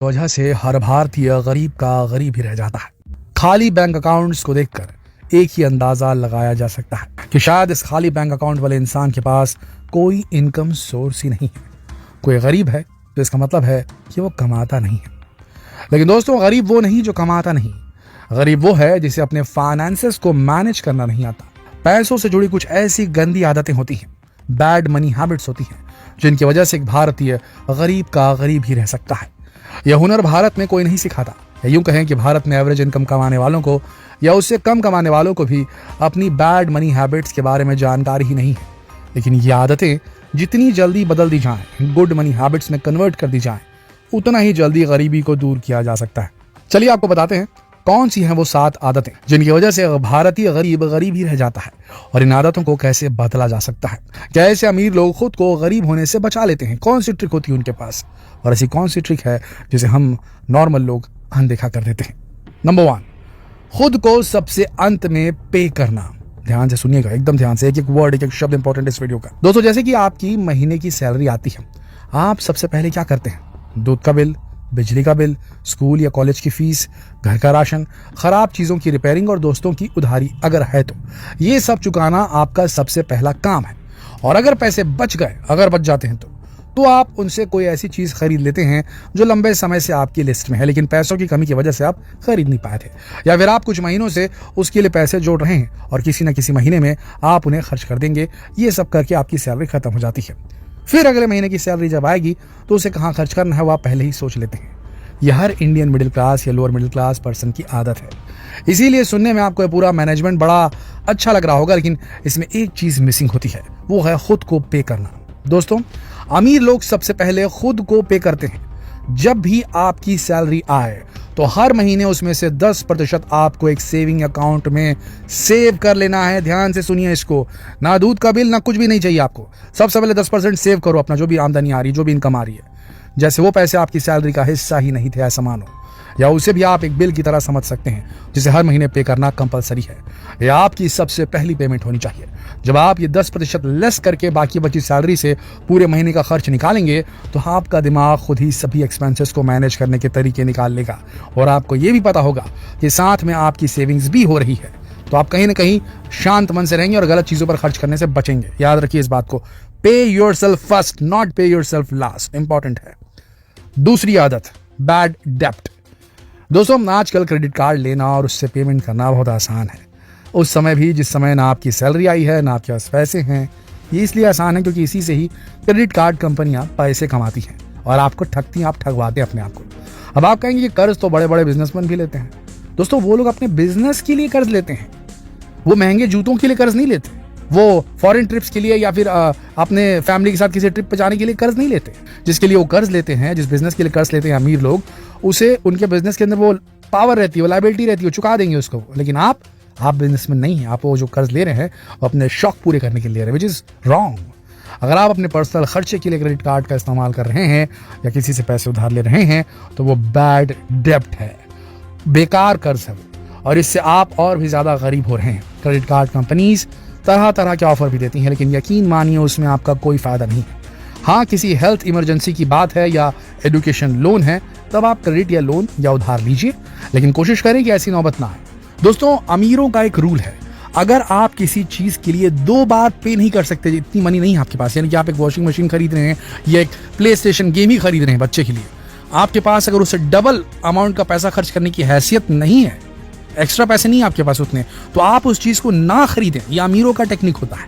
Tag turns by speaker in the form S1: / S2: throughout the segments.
S1: वजह से हर भारतीय गरीब का गरीब ही रह जाता है। खाली बैंक अकाउंट्स को देखकर एक ही अंदाजा लगाया जा सकता है कि शायद इस खाली बैंक अकाउंट वाले इंसान के पास कोई इनकम सोर्स ही नहीं है। कोई गरीब है तो इसका मतलब है कि वो कमाता नहीं है। लेकिन दोस्तों, गरीब वो नहीं जो कमाता नहीं, गरीब वो है जिसे अपने फाइनेंसेस को मैनेज करना नहीं आता। पैसों से जुड़ी कुछ ऐसी गंदी आदतें होती हैं, बैड मनी हैबिट्स होती हैं, जिनकी वजह से एक भारतीय गरीब का गरीब ही रह सकता है। यह हुनर भारत में कोई नहीं सिखाता। यूं कहें कि भारत में एवरेज इनकम कमाने वालों को या उससे कम कमाने वालों को भी अपनी बैड मनी हैबिट्स के बारे में जानकारी ही नहीं है। लेकिन ये आदतें जितनी जल्दी बदल दी जाएं, गुड मनी हैबिट्स में कन्वर्ट कर दी जाएं, उतना ही जल्दी गरीबी को दूर किया जा सकता है। चलिए आपको बताते हैं कौन सी हैं वो 7 आदतें जिनकी वजह से भारतीय गरीब गरीब ही रह जाता है और इन आदतों को कैसे बदला जा सकता है। कैसे अमीर लोग खुद को गरीब होने से बचा लेते हैं, कौन सी ट्रिक होती है उनके पास और ऐसी कौन सी ट्रिक है जिसे हम नॉर्मल लोग अनदेखा कर देते हैं। नंबर 1, खुद को सबसे अंत में पे करना। ध्यान से सुनिएगा, एकदम ध्यान से, एक एक वर्ड, एक एक शब्द इंपॉर्टेंट इस वीडियो का। दोस्तों, जैसे कि आपकी महीने की सैलरी आती है, आप सबसे पहले क्या करते हैं? दूध का बिल, बिजली का बिल, स्कूल या कॉलेज की फीस, घर का राशन, खराब चीजों की रिपेयरिंग और दोस्तों की उधारी अगर है तो ये सब चुकाना आपका सबसे पहला काम है। और अगर पैसे बच गए, अगर बच जाते हैं तो आप उनसे कोई ऐसी चीज खरीद लेते हैं जो लंबे समय से आपकी लिस्ट में है, लेकिन पैसों की कमी की वजह से आप खरीद नहीं पाए थे, या फिर आप कुछ महीनों से उसके लिए पैसे जोड़ रहे हैं और किसी न किसी महीने में आप उन्हें खर्च कर देंगे। ये सब करके आपकी सैलरी खत्म हो जाती है। फिर अगले महीने की सैलरी जब आएगी तो उसे कहाँ खर्च करना है वो आप पहले ही सोच लेते हैं। यह हर इंडियन मिडिल क्लास या लोअर मिडिल क्लास पर्सन की आदत है। इसीलिए सुनने में आपको पूरा मैनेजमेंट बड़ा अच्छा लग रहा होगा, लेकिन इसमें एक चीज मिसिंग होती है, वो है खुद को पे करना। दोस्तों, अमीर लोग सबसे पहले खुद को पे करते हैं। जब भी आपकी सैलरी आए तो हर महीने उसमें से 10% आपको एक सेविंग अकाउंट में सेव कर लेना है। ध्यान से सुनिए इसको, ना दूध का बिल ना कुछ भी नहीं चाहिए आपको। सबसे पहले 10% सेव करो अपना, जो भी आमदनी आ रही है, जो भी इनकम आ रही है। जैसे वो पैसे आपकी सैलरी का हिस्सा ही नहीं थे ऐसा मानो, या उसे भी आप एक बिल की तरह समझ सकते हैं जिसे हर महीने पे करना कंपलसरी है। यह आपकी सबसे पहली पेमेंट होनी चाहिए। जब आप ये 10% लेस करके बाकी बची सैलरी से पूरे महीने का खर्च निकालेंगे तो आपका दिमाग खुद ही सभी एक्सपेंसेस को मैनेज करने के तरीके निकाल लेगा और आपको ये भी पता होगा कि साथ में आपकी सेविंग्स भी हो रही है। तो आप कहीं ना कहीं शांत मन से रहेंगे और गलत चीजों पर खर्च करने से बचेंगे। याद रखिए इस बात को, पे योरसेल्फ फर्स्ट, नॉट पे योरसेल्फ लास्ट। इंपॉर्टेंट है। दूसरी आदत, बैड डेब्ट। दोस्तों, आजकल क्रेडिट कार्ड लेना और उससे पेमेंट करना बहुत आसान है। उस समय भी जिस समय ना आपकी सैलरी आई है ना आपके पास पैसे हैं। ये इसलिए आसान है क्योंकि इसी से ही क्रेडिट कार्ड कंपनियां पैसे कमाती हैं और आपको ठगती हैं, आप ठगवाते हैं अपने आप को। अब आप कहेंगे कि कर्ज तो बड़े बड़े बिजनेसमैन भी लेते हैं। दोस्तों, वो लोग अपने बिजनेस के लिए कर्ज लेते हैं, वो महंगे जूतों के लिए कर्ज नहीं लेते, वो फॉरेन ट्रिप्स के लिए या फिर अपने फैमिली के साथ किसी ट्रिप पे जाने के लिए कर्ज नहीं लेते। जिसके लिए वो कर्ज लेते हैं, जिस बिजनेस के लिए कर्ज लेते हैं अमीर लोग, उसे उनके बिजनेस के अंदर वो पावर रहती है, वो लायबिलिटी रहती है, चुका देंगे उसको। लेकिन आप बिजनेसमैन नहीं है, आप वो जो कर्ज ले रहे हैं वो अपने शौक पूरे करने के लिए ले रहे हैं, विच इज रॉन्ग। अगर आप अपने पर्सनल खर्चे के लिए क्रेडिट कार्ड का इस्तेमाल कर रहे हैं या किसी से पैसे उधार ले रहे हैं तो वो बैड डेब्ट है, बेकार कर्ज है और इससे आप और भी ज्यादा गरीब हो रहे हैं। क्रेडिट कार्ड कंपनीज तरह तरह के ऑफर भी देती हैं, लेकिन यकीन मानिए उसमें आपका कोई फायदा नहीं है। हाँ, किसी हेल्थ इमरजेंसी की बात है या एजुकेशन लोन है तब आप क्रेडिट या लोन या उधार लीजिए, लेकिन कोशिश करें कि ऐसी नौबत ना आए। दोस्तों, अमीरों का एक रूल है, अगर आप किसी चीज के लिए 2 बार पे नहीं कर सकते, इतनी मनी नहीं है आपके पास, यानी कि आप एक वॉशिंग मशीन खरीद रहे हैं या एक प्ले स्टेशन गेम ही खरीद रहे हैं बच्चे के लिए, आपके पास अगर उससे डबल अमाउंट का पैसा खर्च करने की हैसियत नहीं है, एक्स्ट्रा पैसे नहीं आपके पास उतने, तो आप उस चीज को ना खरीदें। ये अमीरों का टेक्निक होता है।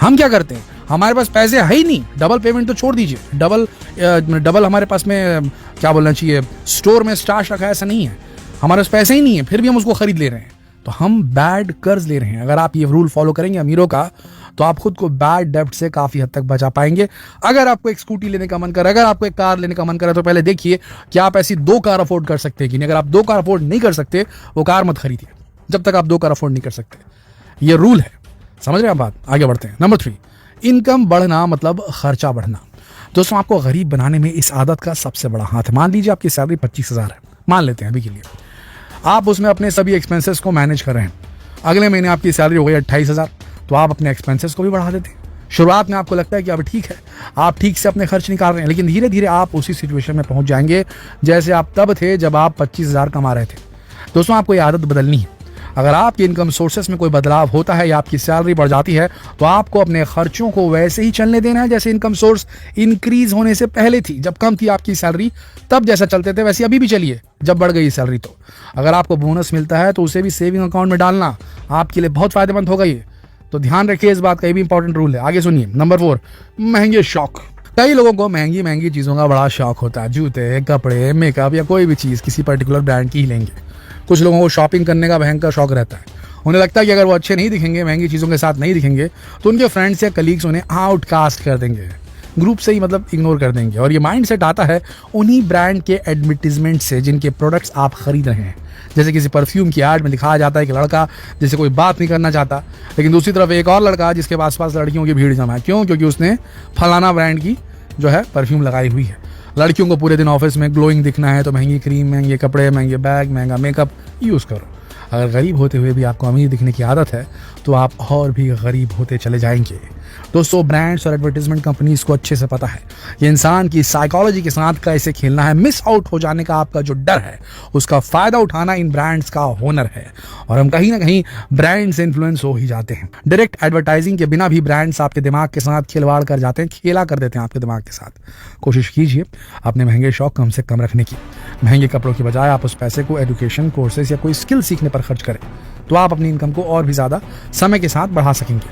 S1: हम क्या करते हैं, हमारे पास पैसे है ही नहीं, डबल पेमेंट तो छोड़ दीजिए, डबल हमारे पास में क्या बोलना चाहिए, स्टोर में स्टाश रखा है, ऐसा नहीं है, हमारे पास पैसे ही नहीं है, फिर भी हम उसको खरीद ले रहे हैं, तो हम बैड कर्ज ले रहे हैं। अगर आप ये रूल फॉलो करेंगे अमीरों का तो आप खुद को बैड डेब्ट से काफी हद तक बचा पाएंगे। अगर आपको एक स्कूटी लेने का मन करे, अगर आपको एक कार लेने का मन करे, तो पहले देखिए कि आप ऐसी 2 कार अफोर्ड कर सकते हैं कि नहीं। अगर आप 2 कार अफोर्ड नहीं कर सकते वो कार मत खरीदिए जब तक आप 2 कार अफोर्ड नहीं कर सकते। ये रूल है, समझ रहे हैं आप बात। आगे बढ़ते हैं। नंबर 3, इनकम बढ़ना मतलब खर्चा बढ़ना। दोस्तों, आपको गरीब बनाने में इस आदत का सबसे बड़ा हाथ है। मान लीजिए आपकी सैलरी 25,000 है, मान लेते हैं अभी के लिए, आप उसमें अपने सभी एक्सपेंसेस को मैनेज कर रहे हैं। अगले महीने आपकी सैलरी हो गई 28,000, तो आप अपने एक्सपेंसेस को भी बढ़ा देते हैं। शुरुआत में आपको लगता है कि अब ठीक है, आप ठीक से अपने खर्च निकाल रहे हैं, लेकिन धीरे धीरे आप उसी सिचुएशन में पहुंच जाएंगे जैसे आप तब थे जब आप 25,000 कमा रहे थे। दोस्तों, आपको ये आदत बदलनी है। अगर आपके इनकम सोर्सेस में कोई बदलाव होता है या आपकी सैलरी बढ़ जाती है तो आपको अपने खर्चों को वैसे ही चलने देना है जैसे इनकम सोर्स इंक्रीज होने से पहले थी। जब कम थी आपकी सैलरी तब जैसा चलते थे वैसे अभी भी चलिए जब बढ़ गई सैलरी तो। अगर आपको बोनस मिलता है तो उसे भी सेविंग अकाउंट में डालना आपके लिए बहुत फायदेमंद होगा। ये तो ध्यान रखिए, इस बात का भी इंपॉर्टेंट रूल है। आगे सुनिए। नंबर 4, महंगे शौक। कई लोगों को महंगी महंगी चीज़ों का बड़ा शौक होता है। जूते, कपड़े, मेकअप या कोई भी चीज़ किसी पर्टिकुलर ब्रांड की ही लेंगे। कुछ लोगों को शॉपिंग करने का भयंकर शौक रहता है। उन्हें लगता है कि अगर वो अच्छे नहीं दिखेंगे, महंगी चीज़ों के साथ नहीं दिखेंगे तो उनके फ्रेंड्स या कलीग्स उन्हें आउटकास्ट कर देंगे, ग्रुप से ही मतलब इग्नोर कर देंगे। और ये माइंडसेट आता है उन्हीं ब्रांड के एडवर्टीजमेंट से जिनके प्रोडक्ट्स आप खरीद रहे हैं। जैसे किसी परफ्यूम की एड में दिखाया जाता है कि लड़का जिससे कोई बात नहीं करना चाहता, लेकिन दूसरी तरफ एक और लड़का जिसके पास लड़कियों की भीड़ जमा है। क्यों? क्योंकि उसने फलाना ब्रांड की जो है परफ्यूम लगाई हुई है। लड़कियों को पूरे दिन ऑफिस में ग्लोइंग दिखना है तो महंगी क्रीम, महंगे कपड़े, महंगे बैग, महंगा मेकअप यूज़ करो। अगर गरीब होते हुए भी आपको अमीर दिखने की आदत है तो आप और भी गरीब होते चले जाएंगे। दोस्तों, ब्रांड्स और एडवर्टीजमेंट कंपनीज को अच्छे से पता है कि इंसान की साइकोलॉजी के साथ कैसे खेलना है। मिस आउट हो जाने का आपका जो डर है उसका फायदा उठाना इन ब्रांड्स का हुनर है। और हम कहीं ना कहीं ब्रांड से इन्फ्लुएंस हो ही जाते हैं। डायरेक्ट एडवर्टाइजिंग के बिना भी ब्रांड्स आपके दिमाग के साथ खिलवाड़ कर जाते हैं, खेला कर देते हैं आपके दिमाग के साथ। कोशिश कीजिए अपने महंगे शौक कम से कम रखने की। महंगे कपड़ों की बजाय आप उस पैसे को एजुकेशन, कोर्सेज या कोई स्किल सीखने पर खर्च करें तो आप अपनी इनकम को और भी ज़्यादा समय के साथ बढ़ा सकेंगे।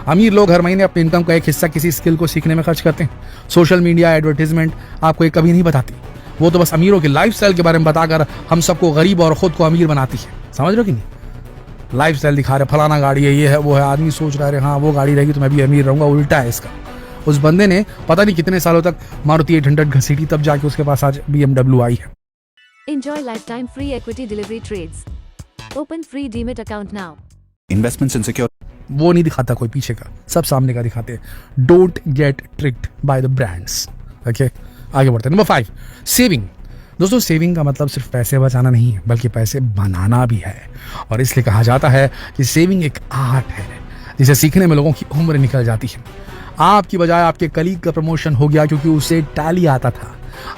S1: अमीर लोग हर महीने अपनी इनकम का एक हिस्सा किसी स्किल को सीखने में खर्च करते हैं। सोशल मीडिया एडवर्टीजमेंट आपको ये कभी नहीं बताती। वो तो बस अमीरों के लाइफस्टाइल के बारे में बताकर हम सबको गरीब और खुद को अमीर बनाती है। समझ रहे हो कि नहीं? लाइफस्टाइल दिखा रहे, फलाना गाड़ी है, ये है, वो है। आदमी सोच रहा है हाँ वो गाड़ी रहेगी तो मैं भी अमीर रहूंगा। उल्टा है इसका। उस बंदे ने पता नहीं कितने सालों तक मारुति 800 घसीटी, तब जाके उसके पास आज BMW आई है।
S2: Enjoy lifetime free equity delivery trades. Open free Demat account now.
S3: Investments in secure.
S1: वो नहीं दिखाता कोई पीछे का, सब सामने का दिखाते हैं। Don't get tricked by the brands. Okay, आगे बढ़ते हैं। Number 5, saving. दोस्तों, सेविंग का मतलब सिर्फ पैसे बचाना नहीं है बल्कि पैसे बनाना भी है। और इसलिए कहा जाता है कि सेविंग एक आर्ट है जिसे सीखने में लोगों की उम्र निकल जाती है। आपकी बजाय आपके कलीग का प्रमोशन हो गया क्योंकि उसे टैली आता था।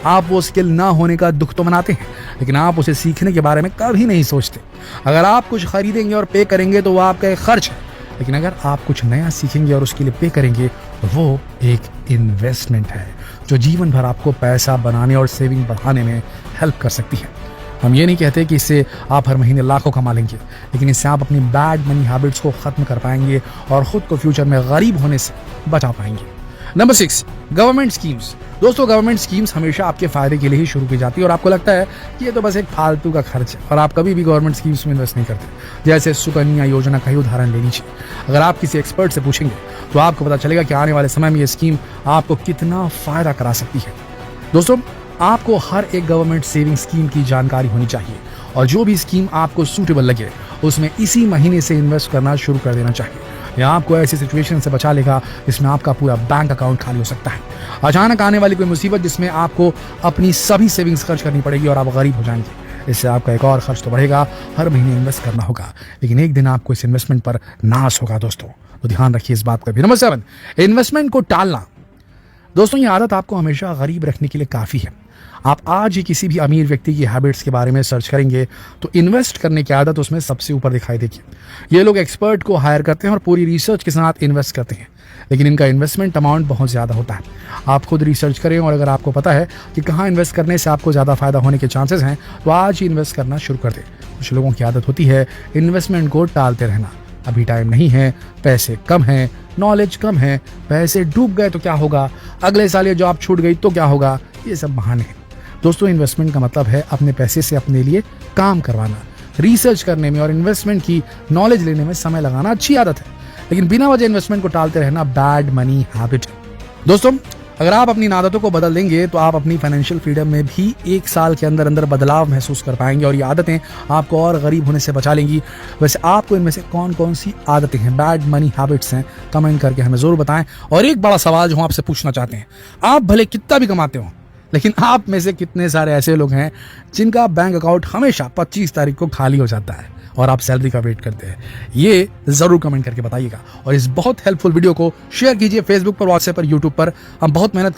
S1: आप वो स्किल ना होने का दुख तो मनाते हैं लेकिन आप उसे सीखने के बारे में कभी नहीं सोचते। अगर आप कुछ खरीदेंगे और पे करेंगे तो वो आपका एक खर्च है, लेकिन अगर आप कुछ नया सीखेंगे और उसके लिए पे करेंगे तो वो एक इन्वेस्टमेंट है जो जीवन भर आपको पैसा बनाने और सेविंग बढ़ाने में हेल्प कर सकती है। हम ये नहीं कहते कि इससे आप हर महीने लाखों कमा लेंगे, लेकिन इससे आप अपनी बैड मनी हैबिट्स को ख़त्म कर पाएंगे और ख़ुद को फ्यूचर में गरीब होने से बचा पाएंगे। Number 6, government schemes. दोस्तों, गवर्नमेंट स्कीम्स हमेशा आपके फायदे के लिए ही शुरू की जाती है और आपको लगता है कि ये तो बस एक फालतू का खर्च है और आप कभी भी गवर्नमेंट स्कीम्स में इन्वेस्ट नहीं करते। जैसे सुकन्या योजना का ही उदाहरण ले लीजिए। अगर आप किसी एक्सपर्ट से पूछेंगे तो आपको पता चलेगा कि आने वाले समय में ये स्कीम आपको कितना फ़ायदा करा सकती है। दोस्तों, आपको हर एक गवर्नमेंट सेविंग स्कीम की जानकारी होनी चाहिए और जो भी स्कीम आपको सूटेबल लगे उसमें इसी महीने से इन्वेस्ट करना शुरू कर देना चाहिए। यह आपको ऐसी सिचुएशन से बचा लेगा जिसमें आपका पूरा बैंक अकाउंट खाली हो सकता है। अचानक आने वाली कोई मुसीबत जिसमें आपको अपनी सभी सेविंग्स खर्च करनी पड़ेगी और आप गरीब हो जाएंगे। इससे आपका एक और खर्च तो बढ़ेगा, हर महीने इन्वेस्ट करना होगा, लेकिन एक दिन आपको इस इन्वेस्टमेंट पर नाश होगा दोस्तों, तो ध्यान रखिए इस बात का भी। नंबर 7, इन्वेस्टमेंट को टालना। दोस्तों, ये आदत आपको हमेशा गरीब रखने के लिए काफ़ी है। आप आज ही किसी भी अमीर व्यक्ति की हैबिट्स के बारे में सर्च करेंगे तो इन्वेस्ट करने की आदत उसमें सबसे ऊपर दिखाई देगी। ये लोग एक्सपर्ट को हायर करते हैं और पूरी रिसर्च के साथ इन्वेस्ट करते हैं, लेकिन इनका इन्वेस्टमेंट अमाउंट बहुत ज़्यादा होता है। आप खुद रिसर्च करें और अगर आपको पता है कि कहाँ इन्वेस्ट करने से आपको ज़्यादा फायदा होने के चांसेस हैं तो आज ही इन्वेस्ट करना शुरू कर दें। कुछ लोगों की आदत होती है इन्वेस्टमेंट को टालते रहना। अभी टाइम नहीं है, पैसे कम हैं, नॉलेज कम है, पैसे डूब गए तो क्या होगा, अगले साल ये जॉब छूट गई तो क्या होगा, ये सब बहाने हैं। दोस्तों, इन्वेस्टमेंट का मतलब है अपने पैसे से अपने लिए काम करवाना। रिसर्च करने में और इन्वेस्टमेंट की नॉलेज लेने में समय लगाना अच्छी आदत है, लेकिन बिना वजह इन्वेस्टमेंट को टालते रहना बैड मनी हैबिट है। दोस्तों, अगर आप अपनी आदतों को बदल देंगे तो आप अपनी फाइनेंशियल फ्रीडम में भी 1 साल के अंदर अंदर बदलाव महसूस कर पाएंगे और ये आदतें आपको और गरीब होने से बचा लेंगी। वैसे आपको इनमें से कौन कौन सी आदतें हैं, बैड मनी हैबिट्स हैं, कमेंट करके हमें ज़रूर बताएं। और एक बड़ा सवाल जो हम आपसे पूछना चाहते हैं, आप भले कितना भी कमाते हो लेकिन आप में से कितने सारे ऐसे लोग हैं जिनका बैंक अकाउंट हमेशा 25 तारीख को खाली हो जाता है और आप सैलरी का वेट करते हैं? ये जरूर कमेंट करके बताइएगा और इस बहुत हेल्पफुल वीडियो को शेयर कीजिए फेसबुक पर, व्हाट्सएप पर, यूट्यूब पर। हम बहुत मेहनत